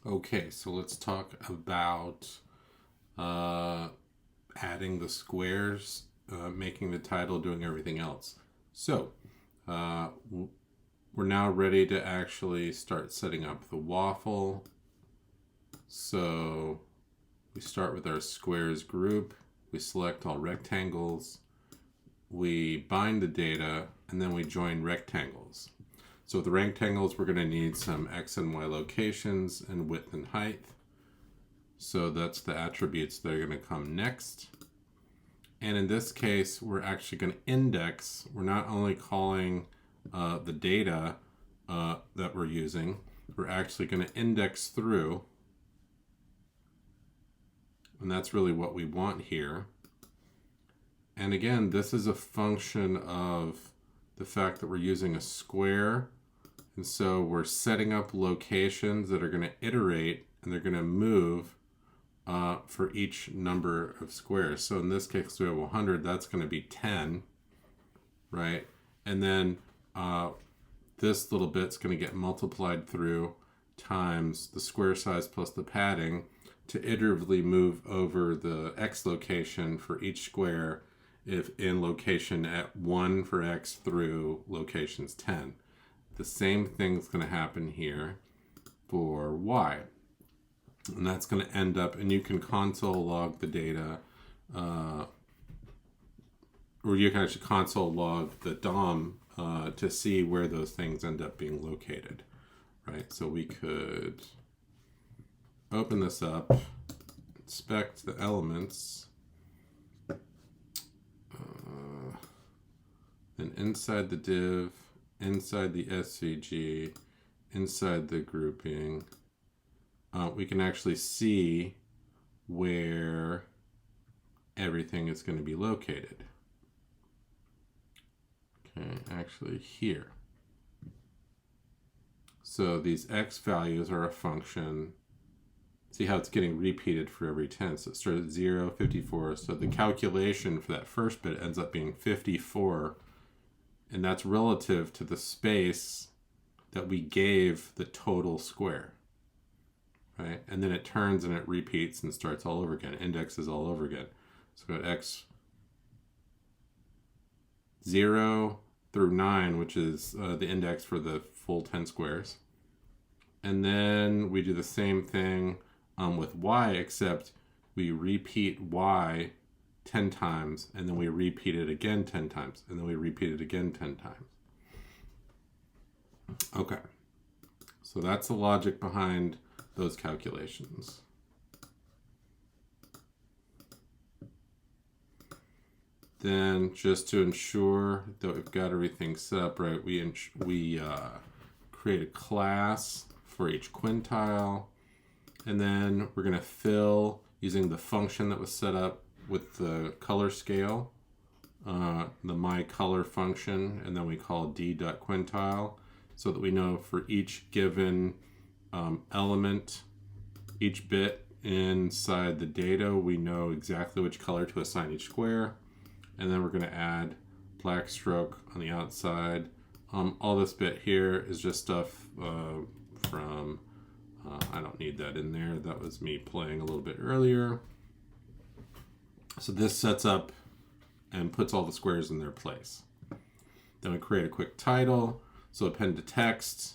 Okay, so let's talk about uh, adding the squares, making the title, doing everything else. So uh, we're now ready to actually start setting up the waffle. So we start with our squares group. We select all rectangles. We bind the data, and then we join rectangles. So with the rectangles, we're going to need some x and y locations and width and height. So that's the attributes that are going to come next. And in this case, we're actually going to index. We're not only calling the data that we're using, we're actually going to index through. And that's really what we want here. And again, this is a function of the fact that we're using a square. And so we're setting up locations that are going to iterate and they're going to move for each number of squares. So in this case, we have 100, that's going to be 10, right? And then this little bit's going to get multiplied through times the square size plus the padding to iteratively move over the x location for each square if in location at 1 for x through locations 10. The same thing's going to happen here for y. And that's going to end up, and you can console log the data, or you can actually console log the DOM to see where those things end up being located, right? So we could open this up, inspect the elements, then inside the div, inside the SVG, inside the grouping, we can actually see where everything is going to be located. Okay, actually here. So these x values are a function. See how it's getting repeated for every 10. So it started at 0, 54. So the calculation for that first bit ends up being 54. And that's relative to the space that we gave the total square. Right? And then it turns and it repeats and starts all over again. Indexes all over again. So we got x 0 through 9, which is the index for the full 10 squares. And then we do the same thing with y, except we repeat y 10 times, and then we repeat it again 10 times, and then we repeat it again 10 times. Okay, so that's the logic behind those calculations. Then, just to ensure that we've got everything set up right, we create a class for each quintile, and then we're going to fill using the function that was set up with the color scale, the myColor function, and then we call d.quintile, so that we know for each given element, each bit inside the data, we know exactly which color to assign each square. And then we're going to add black stroke on the outside. All this bit here is just stuff from, I don't need that in there. That was me playing a little bit earlier. So this sets up and puts all the squares in their place. Then we create a quick title. So append to text.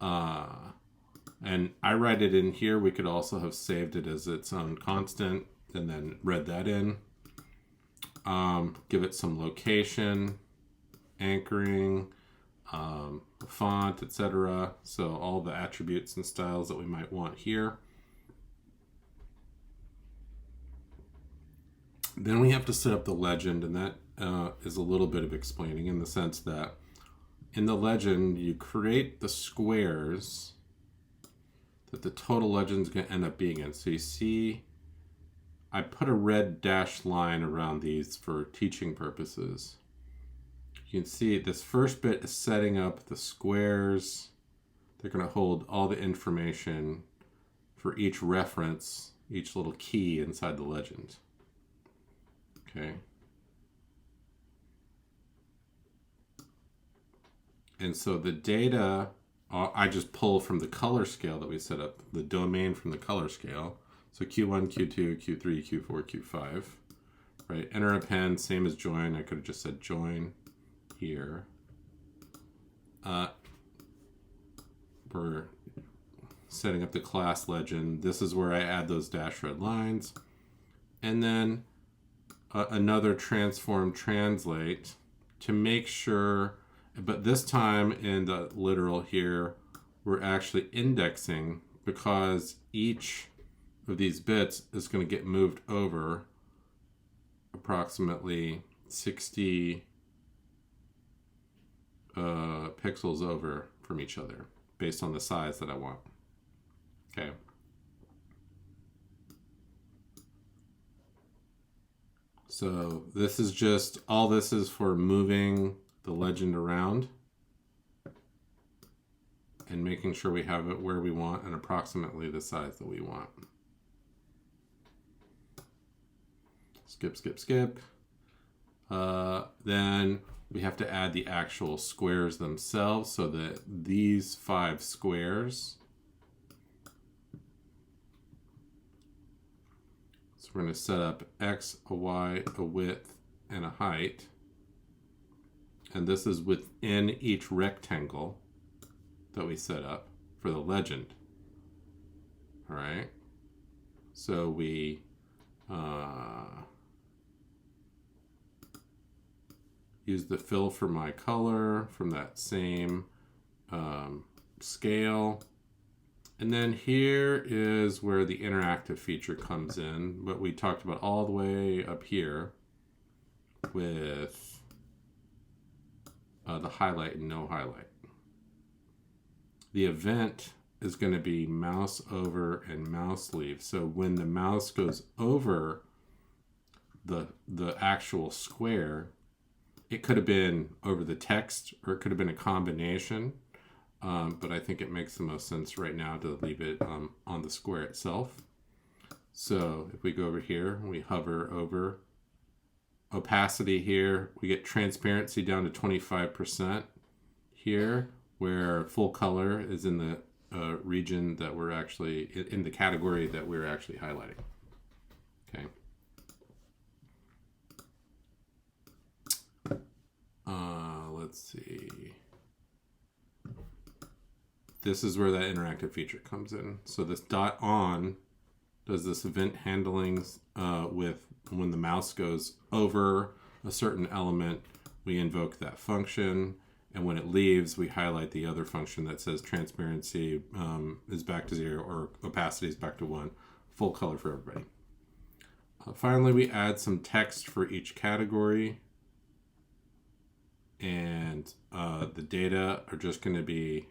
And I write it in here. We could also have saved it as its own constant and then read that in. Give it some location, anchoring, font, etc. So all the attributes and styles that we might want here. Then we have to set up the legend, and that is a little bit of explaining in the sense that in the legend, you create the squares that the total legend is going to end up being in. So you see, I put a red dashed line around these for teaching purposes. You can see this first bit is setting up the squares. They're going to hold all the information for each reference, each little key inside the legend. Okay. And so the data I just pull from the color scale that we set up, the domain from the color scale. So Q1, Q2, Q3, Q4, Q5. Right, enter append, same as join. I could have just said join here. We're setting up the class legend. This is where I add those dash red lines. And then another transform translate to make sure, but this time in the literal here, we're actually indexing because each of these bits is going to get moved over approximately 60 pixels over from each other based on the size that I want. Okay. So this is just, all this is for moving the legend around and making sure we have it where we want and approximately the size that we want. Skip, skip, skip. Then we have to add the actual squares themselves so that these 5 squares. So we're going to set up X, a Y, a width, and a height. And this is within each rectangle that we set up for the legend. All right. So we use the fill for my color from that same scale. And then here is where the interactive feature comes in, what we talked about all the way up here with the highlight and no highlight. The event is going to be mouse over and mouse leave. So when the mouse goes over the actual square, it could have been over the text or it could have been a combination. But I think it makes the most sense right now to leave it on the square itself. So if we go over here, we hover over opacity here, we get transparency down to 25% here, where full color is in the region that we're actually, in the category that we're actually highlighting. Okay. Let's see. This is where that interactive feature comes in. So this dot on does this event handling with when the mouse goes over a certain element, we invoke that function. And when it leaves, we highlight the other function that says transparency is back to 0 or opacity is back to 1. Full color for everybody. Finally, we add some text for each category. And the data are just going to be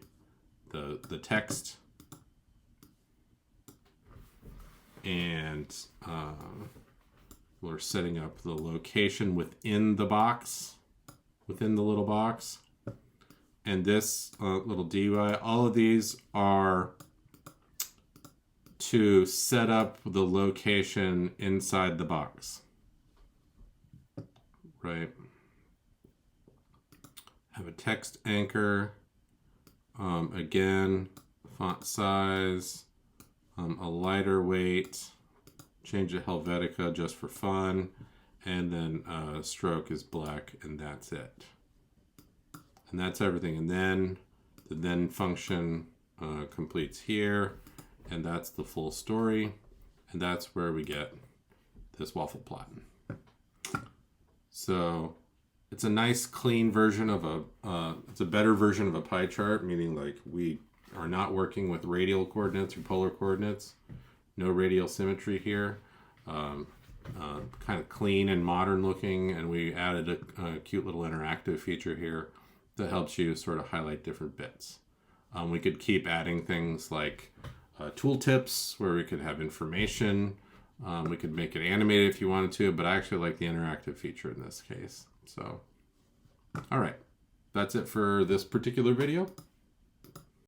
the text. And we're setting up the location within the box, within the little box. And this little DUI, all of these are to set up the location inside the box, right? Have a text anchor, again, font size, a lighter weight, change it Helvetica just for fun, and then stroke is black, and that's it. And that's everything. And then the then function completes here, and that's the full story. And that's where we get this waffle plot. So it's a nice clean version of it's a better version of a pie chart, meaning like we are not working with radial coordinates or polar coordinates. No radial symmetry here. Kind of clean and modern looking, and we added a cute little interactive feature here that helps you sort of highlight different bits. We could keep adding things like tooltips where we could have information. We could make it animated if you wanted to, but I actually like the interactive feature in this case. So, all right, that's it for this particular video.